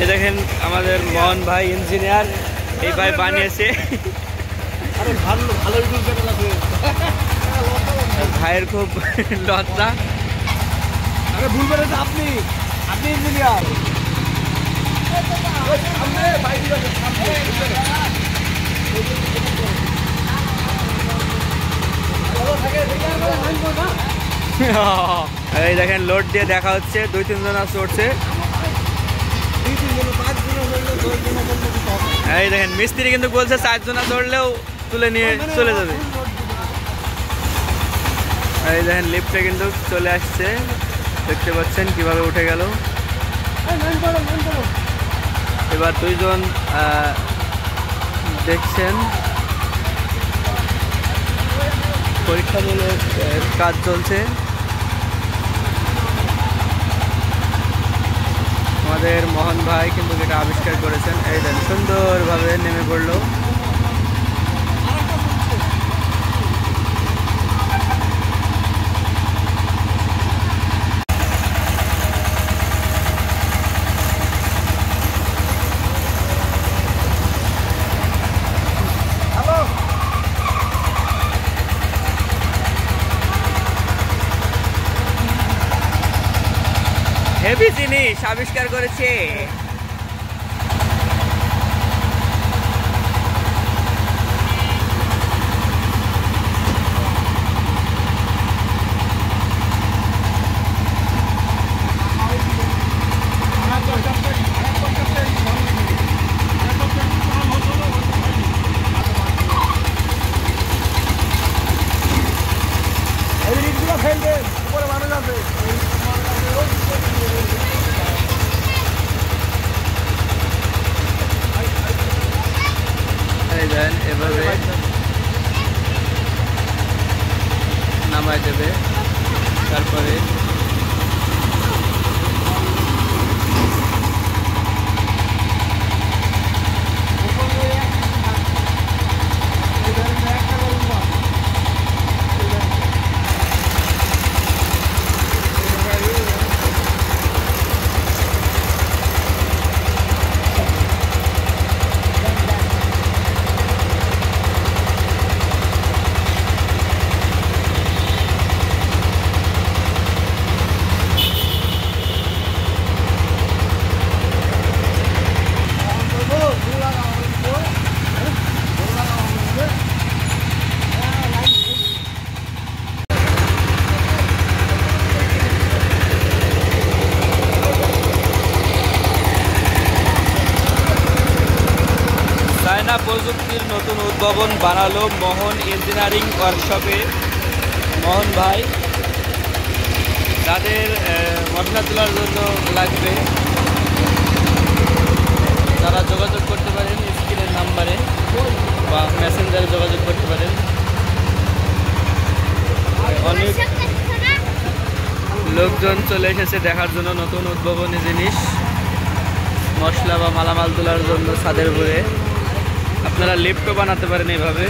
এই দেখেন আমাদের মোহন ভাই ইঞ্জিনিয়ার, এই ভাই বানিয়েছে। ভাইয়ের খুব লজ্জা। আপনি ইঞ্জিনিয়ার এই দেখেন লোড দিয়ে দেখা হচ্ছে, 2-3 জন চড়ছে। এই দেখেন মিস্ত্রি কিন্তু বলছে 4 জন চড়লেও তুলে নিয়ে চলে যাবে। এই দেখেন লিফটে কিন্তু চলে আসছে, দেখতে পাচ্ছেন কিভাবে উঠে গেল। এবার 2 জন দেখছেন পরীক্ষামূলক কাজ চলছে। আমাদের মোহন ভাই কিন্তু এটা আবিষ্কার করেছেন। এই দেন সুন্দরভাবে নেমে পড়লো। হেভি জিনিস আবিষ্কার করেছে। এভাবে নামায় দেবে, তারপরে চায়না প্রযুক্তির নতুন উদ্ভাবন বানালো মোহন ইঞ্জিনিয়ারিং ওয়ার্কশপে মোহন ভাই। যাদের মশলা তোলার জন্য লাগবে তারা যোগাযোগ করতে পারেন স্ক্রিনের নাম্বারে বা মেসেঞ্জারে যোগাযোগ করতে পারেন। অনেক লোকজন চলে এসেছে দেখার জন্য নতুন উদ্ভাবনী জিনিস, মশলা বা মালামাল তোলার জন্য ছাদের উপরে। আপনারা লিফটও বানাতে পারেন এইভাবে।